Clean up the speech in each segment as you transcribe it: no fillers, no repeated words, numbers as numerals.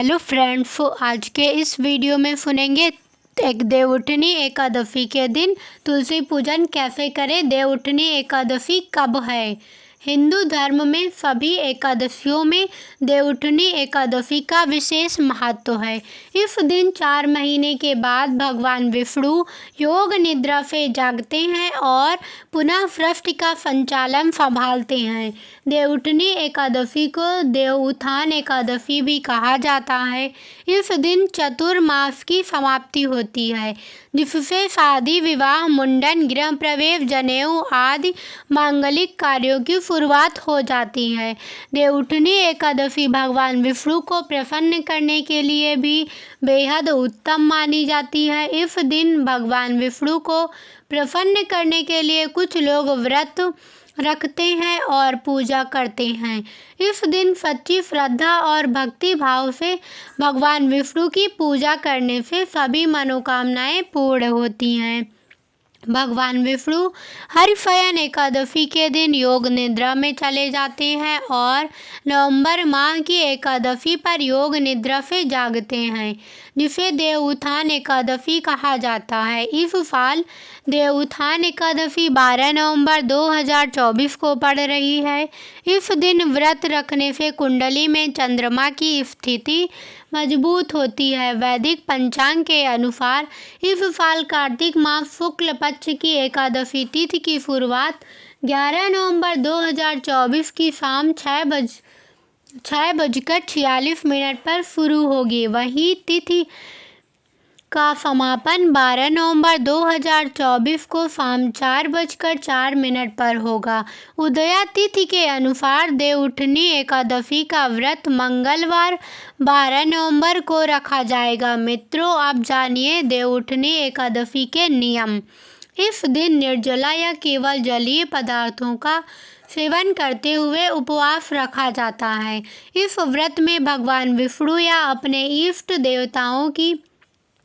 Hello friends, आज के इस वीडियो में सुनेंगे एक देवउठनी एकादशी के दिन तुलसी पूजन कैसे करें। देवउठनी एकादशी कब है? हिंदू धर्म में सभी एकादशियों में देवउठनी एकादशी का विशेष महत्व है। इस दिन 4 महीने के बाद भगवान विष्णु योग निद्रा से जागते हैं और पुनः सृष्टि का संचालन संभालते हैं। देवउठनी एकादशी को देवउत्थान एकादशी भी कहा जाता है। इस दिन चतुर्मास की समाप्ति होती है, जिससे शादी, विवाह, मुंडन, गृह प्रवेश, जनेऊ आदि मांगलिक कार्यों की शुरुआत हो जाती है। देवउठनी एकादशी भगवान विष्णु को प्रसन्न करने के लिए भी बेहद उत्तम मानी जाती है। इस दिन भगवान विष्णु को प्रसन्न करने के लिए कुछ लोग व्रत रखते हैं और पूजा करते हैं। इस दिन सच्ची श्रद्धा और भक्ति भाव से भगवान विष्णु की पूजा करने से सभी मनोकामनाएं पूर्ण होती हैं। भगवान विष्णु हरिशयन एकादशी के दिन योग निद्रा में चले जाते हैं और नवंबर माह की एकादशी पर योग निद्रा से जागते हैं, जिसे देवउत्थान एकादशी कहा जाता है। इस साल देवउत्थान एकादशी 12 नवंबर 2024 को पड़ रही है। इस दिन व्रत रखने से कुंडली में चंद्रमा की स्थिति मजबूत होती है। वैदिक पंचांग के अनुसार इस साल कार्तिक मास शुक्ल पक्ष की एकादशी तिथि की शुरुआत 11 नवंबर 2024 की शाम 6:46 पर शुरू होगी। वहीं तिथि का समापन 12 नवंबर 2024 को शाम 4:04 पर होगा। उदया तिथि के अनुसार देवउठनी एकादशी का व्रत मंगलवार 12 नवंबर को रखा जाएगा। मित्रों, अब जानिए देवउठनी एकादशी के नियम। इस दिन निर्जला या केवल जलीय पदार्थों का सेवन करते हुए उपवास रखा जाता है। इस व्रत में भगवान विष्णु या अपने इष्ट देवताओं की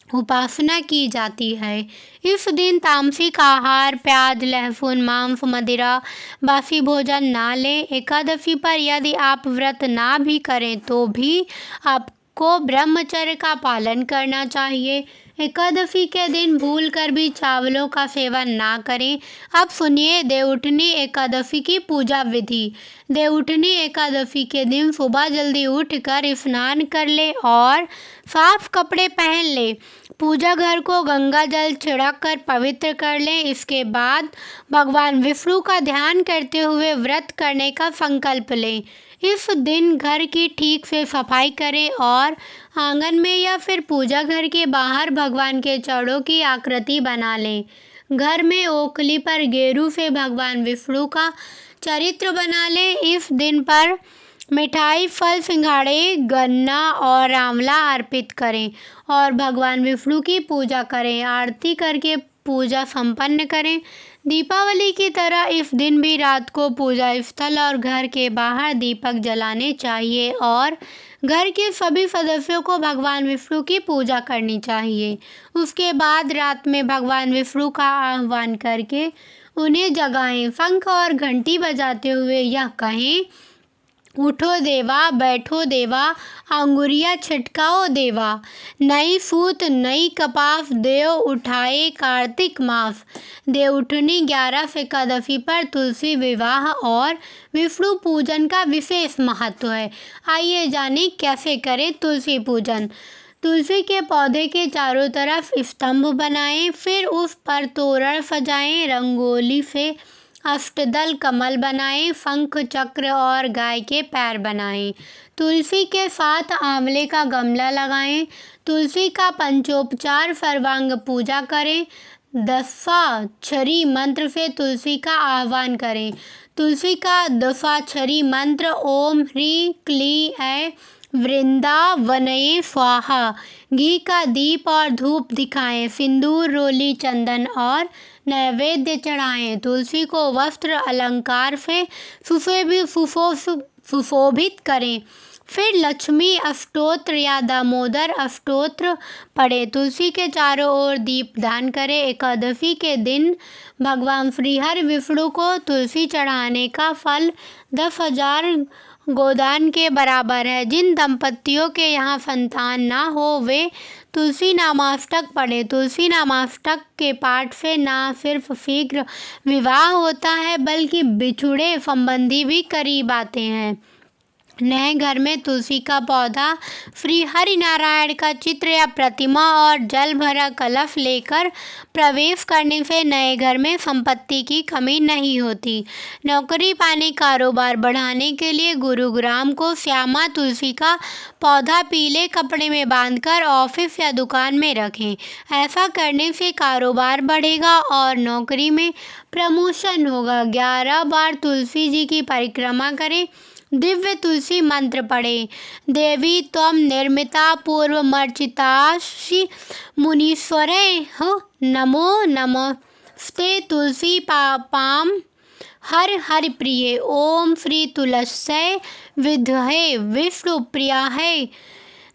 उपासना की जाती है। इस दिन तामसिक आहार, प्याज, लहसुन, मांस, मदिरा, बासी भोजन ना लें। एकादशी पर यदि आप व्रत ना भी करें तो भी आपको ब्रह्मचर्य का पालन करना चाहिए। एकादशी के दिन भूलकर भी चावलों का सेवन ना करें। अब सुनिए देवउठनी एकादशी की पूजा विधि। देवउठनी एकादशी के दिन सुबह जल्दी उठकर स्नान कर ले और साफ कपड़े पहन ले। पूजा घर को गंगा जल छिड़क कर पवित्र कर लें। इसके बाद भगवान विष्णु का ध्यान करते हुए व्रत करने का संकल्प लें। इस दिन घर की ठीक से सफाई करें और आंगन में या फिर पूजा घर के बाहर भगवान के चरणों की आकृति बना लें। घर में ओखली पर गेरू से भगवान विष्णु का चित्र बना लें। इस दिन पर मिठाई, फल, सिंघाड़े, गन्ना और आंवला अर्पित करें और भगवान विष्णु की पूजा करें। आरती करके पूजा संपन्न करें। दीपावली की तरह इस दिन भी रात को पूजा स्थल और घर के बाहर दीपक जलाने चाहिए और घर के सभी सदस्यों को भगवान विष्णु की पूजा करनी चाहिए। उसके बाद रात में भगवान विष्णु का आह्वान करके उन्हें जगाएं। शंख और घंटी बजाते हुए यह कहें, उठो देवा, बैठो देवा, अंगुरिया छिटकाओ देवा, नई सूत नई कपास, देव उठाए कार्तिक मास। देवउठनी 11 एकादशी पर तुलसी विवाह और विष्णु पूजन का विशेष महत्व है। आइए जानें कैसे करें तुलसी पूजन। तुलसी के पौधे के चारों तरफ स्तंभ बनाएं, फिर उस पर तोरण सजाएं, रंगोली से अष्टदल कमल बनाएं, शंख, चक्र और गाय के पैर बनाएं। तुलसी के साथ आंवले का गमला लगाएं। तुलसी का पंचोपचार सर्वांग पूजा करें। दशाक्षरी मंत्र से तुलसी का आह्वान करें। तुलसी का दशाक्षरी मंत्र ओम ह्रीं क्लीं ऐं वृंदावनये स्वाहा। घी का दीप और धूप दिखाएं। सिंदूर, रोली, चंदन और नैवेद्य चढ़ाएं। तुलसी को वस्त्र अलंकार से सुशोभित करें। फिर लक्ष्मी अष्टोत्र या दामोदर अष्टोत्र पढ़ें। तुलसी के चारों ओर दीपदान करें। एकादशी के दिन भगवान श्रीहरि विष्णु को तुलसी चढ़ाने का फल 10,000 गोदान के बराबर है। जिन दंपतियों के यहाँ संतान ना हो वे तुलसी नामाष्टक पढ़े। तुलसी नामाष्टक के पाठ से न सिर्फ शीघ्र विवाह होता है बल्कि बिछुड़े संबंधी भी करीब आते हैं। नए घर में तुलसी का पौधा, श्री हरि नारायण का चित्र या प्रतिमा और जल भरा कलश लेकर प्रवेश करने से नए घर में संपत्ति की कमी नहीं होती। नौकरी पाने, कारोबार बढ़ाने के लिए गुरुग्राम को श्यामा तुलसी का पौधा पीले कपड़े में बांधकर ऑफिस या दुकान में रखें। ऐसा करने से कारोबार बढ़ेगा और नौकरी में प्रमोशन होगा। 11 बार तुलसी जी की परिक्रमा करें। दिव्य तुलसी मंत्र पढ़ें। देवी त्वं निर्मिता पूर्वमर्चितासि मुनीश्वरैः नमो नमस्ते तुलसी पापां हर हरि प्रिये। ओम श्री तुलस्यै विद्महे विष्णुप्रियायै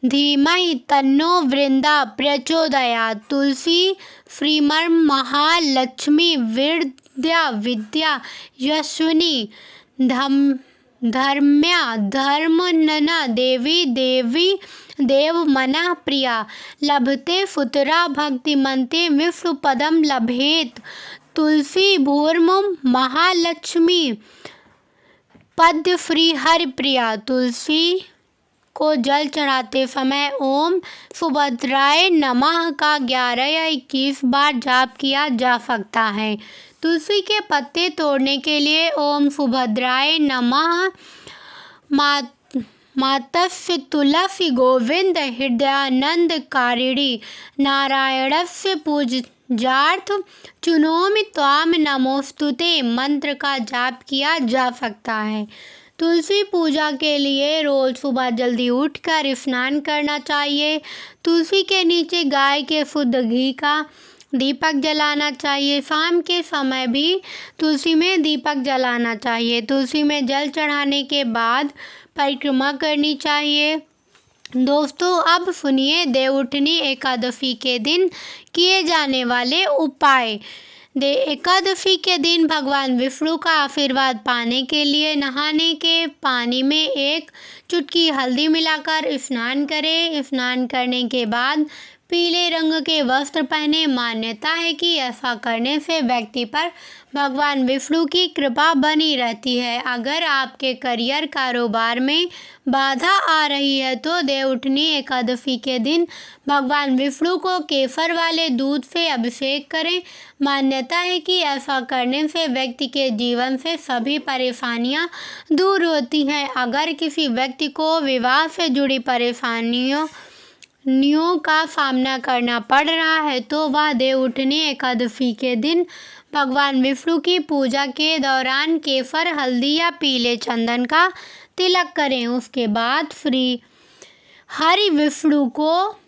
धीमहि तन्नो वृंदा प्रचोदयात्। तुलसी श्रीमन्महालक्ष्मी विद्या यशस्विनी धर्म्या धर्मनना देवी देव मनः प्रिया। लभते सुतरा भक्तिमन्ते विष्णुपदं लभेत। तुलसी भूर्मुम महालक्ष्मी पद्य श्री हरि प्रिया। तुलसी को जल चढ़ाते समय ओम सुभद्राय नमः का 11 या 21 बार जाप किया जा सकता है। तुलसी के पत्ते तोड़ने के लिए ओम सुभद्राय नमः मातस्य तुलसी गोविंद हृदयानंद कारिणी नारायणस्य पूजार्थ चुनोमि त्वाम नमोस्तुते मंत्र का जाप किया जा सकता है। तुलसी पूजा के लिए रोज सुबह जल्दी उठकर स्नान करना चाहिए। तुलसी के नीचे गाय के शुद्ध घी का दीपक जलाना चाहिए। शाम के समय भी तुलसी में दीपक जलाना चाहिए। तुलसी में जल चढ़ाने के बाद परिक्रमा करनी चाहिए। दोस्तों, अब सुनिए देवउठनी एकादशी के दिन किए जाने वाले उपाय। एकादशी के दिन भगवान विष्णु का आशीर्वाद पाने के लिए नहाने के पानी में 1 चुटकी हल्दी मिलाकर स्नान करें। स्नान करने के बाद पीले रंग के वस्त्र पहने। मान्यता है कि ऐसा करने से व्यक्ति पर भगवान विष्णु की कृपा बनी रहती है। अगर आपके करियर कारोबार में बाधा आ रही है तो देवउठनी एकादशी के दिन भगवान विष्णु को केसर वाले दूध से अभिषेक करें। मान्यता है कि ऐसा करने से व्यक्ति के जीवन से सभी परेशानियां दूर होती हैं। अगर किसी व्यक्ति को विवाह से जुड़ी परेशानियों का सामना करना पड़ रहा है तो वह देवउठनी एकादशी के दिन भगवान विष्णु की पूजा के दौरान केसर, हल्दी या पीले चंदन का तिलक करें। उसके बाद श्री हरि विष्णु को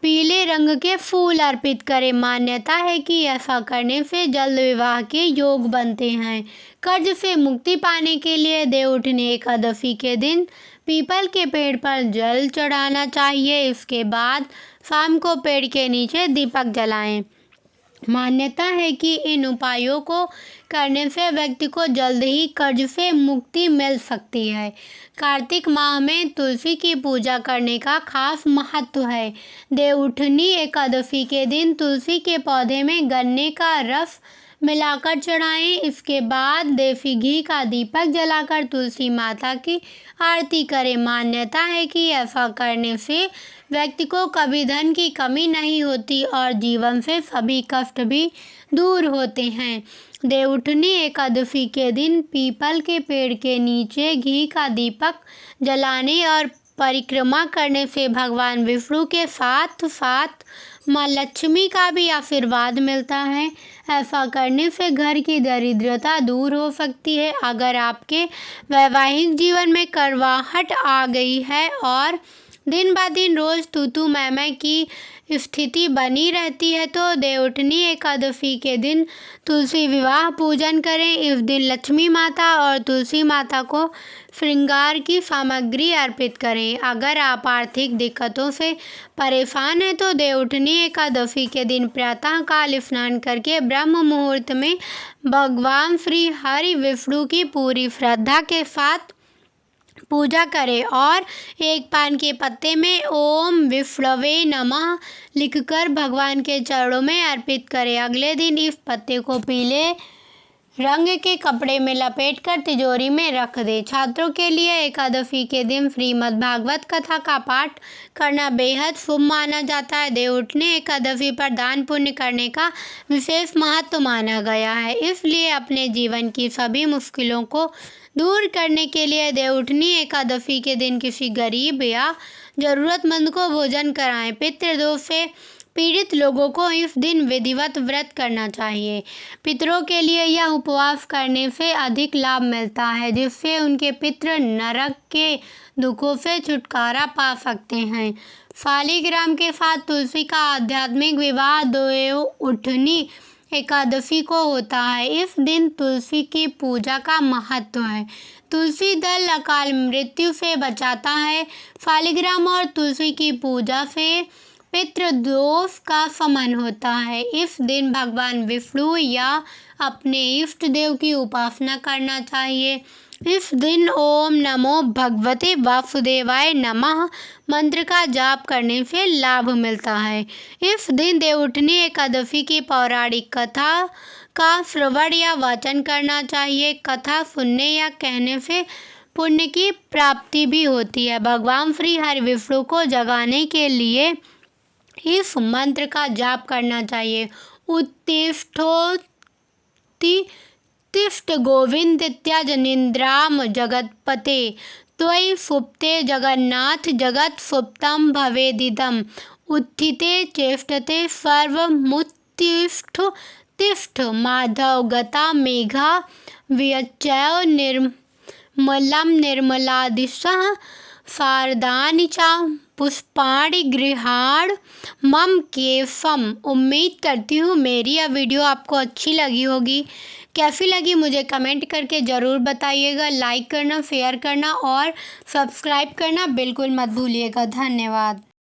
पीले रंग के फूल अर्पित करें। मान्यता है कि ऐसा करने से जल्द विवाह के योग बनते हैं। कर्ज से मुक्ति पाने के लिए देवउठनी एकादशी के दिन पीपल के पेड़ पर जल चढ़ाना चाहिए। इसके बाद शाम को पेड़ के नीचे दीपक जलाएं। मान्यता है कि इन उपायों को करने से व्यक्ति को जल्द ही कर्ज से मुक्ति मिल सकती है। कार्तिक माह में तुलसी की पूजा करने का खास महत्व है। देवउठनी एकादशी के दिन तुलसी के पौधे में गन्ने का रस मिलाकर चढ़ाएं। इसके बाद देसी घी का दीपक जलाकर तुलसी माता की आरती करें। मान्यता है कि ऐसा करने से व्यक्ति को कभी धन की कमी नहीं होती और जीवन से सभी कष्ट भी दूर होते हैं। देवउठनी एकादशी के दिन पीपल के पेड़ के नीचे घी का दीपक जलाने और परिक्रमा करने से भगवान विष्णु के साथ साथ माँ लक्ष्मी का भी आशीर्वाद मिलता है। ऐसा करने से घर की दरिद्रता दूर हो सकती है। अगर आपके वैवाहिक जीवन में कड़वाहट आ गई है और दिन ब दिन रोज तू मैं की स्थिति बनी रहती है तो देवउठनी एकादशी के दिन तुलसी विवाह पूजन करें। इस दिन लक्ष्मी माता और तुलसी माता को श्रृंगार की सामग्री अर्पित करें। अगर आप आर्थिक दिक्कतों से परेशान हैं तो देवउठनी एकादशी के दिन प्रातःकाल स्नान करके ब्रह्म मुहूर्त में भगवान श्री हरि विष्णु की पूरी श्रद्धा के साथ पूजा करें और एक पान के पत्ते में ओम विष्णवे नमः लिखकर भगवान के चरणों में अर्पित करें। अगले दिन इस पत्ते को पीले रंग के कपड़े में लपेटकर तिजोरी में रख दें। छात्रों के लिए एकादशी के दिन श्रीमद् भागवत कथा का पाठ करना बेहद शुभ माना जाता है। देवउठनी एकादशी पर दान पुण्य करने का विशेष महत्व माना गया है, इसलिए अपने जीवन की सभी मुश्किलों को दूर करने के लिए देवउठनी एकादशी के दिन किसी गरीब या ज़रूरतमंद को भोजन कराएं। पितृदोष से पीड़ित लोगों को इस दिन विधिवत व्रत करना चाहिए। पितरों के लिए यह उपवास करने से अधिक लाभ मिलता है, जिससे उनके पितृ नरक के दुखों से छुटकारा पा सकते हैं। शालिग्राम के साथ तुलसी का आध्यात्मिक विवाह देवउठनी एकादशी को होता है। इस दिन तुलसी की पूजा का महत्व है। तुलसी दल अकाल मृत्यु से बचाता है। शालिग्राम और तुलसी की पूजा से पितृदोष का शमन होता है। इस दिन भगवान विष्णु या अपने इष्ट देव की उपासना करना चाहिए। इस दिन ओम नमो भगवते वासुदेवाय नमः मंत्र का जाप करने से लाभ मिलता है। इस दिन देवउठनी एकादशी की पौराणिक कथा का श्रवण या वाचन करना चाहिए। कथा सुनने या कहने से पुण्य की प्राप्ति भी होती है। भगवान श्री हरि विष्णु को जगाने के लिए इस मंत्र का जाप करना चाहिए। उत्तिष्ठ गोविंद त्यज निद्राम जगत्पते त्वयि सुप्ते जगन्नाथ जगत् सुप्तम भवेदिदम् उत्थिते चेष्टते सर्वमुत्तिष्ठ तिष्ठ माधव गता मेघा व्यचैव निर्मलं निर्मलादिशः शारदानि च पुष्पाणि गृहाण मम केशम। उम्मीद करती हूँ मेरी यह वीडियो आपको अच्छी लगी होगी। कैसी लगी मुझे कमेंट करके ज़रूर बताइएगा। लाइक करना, शेयर करना और सब्सक्राइब करना बिल्कुल मत भूलिएगा। धन्यवाद।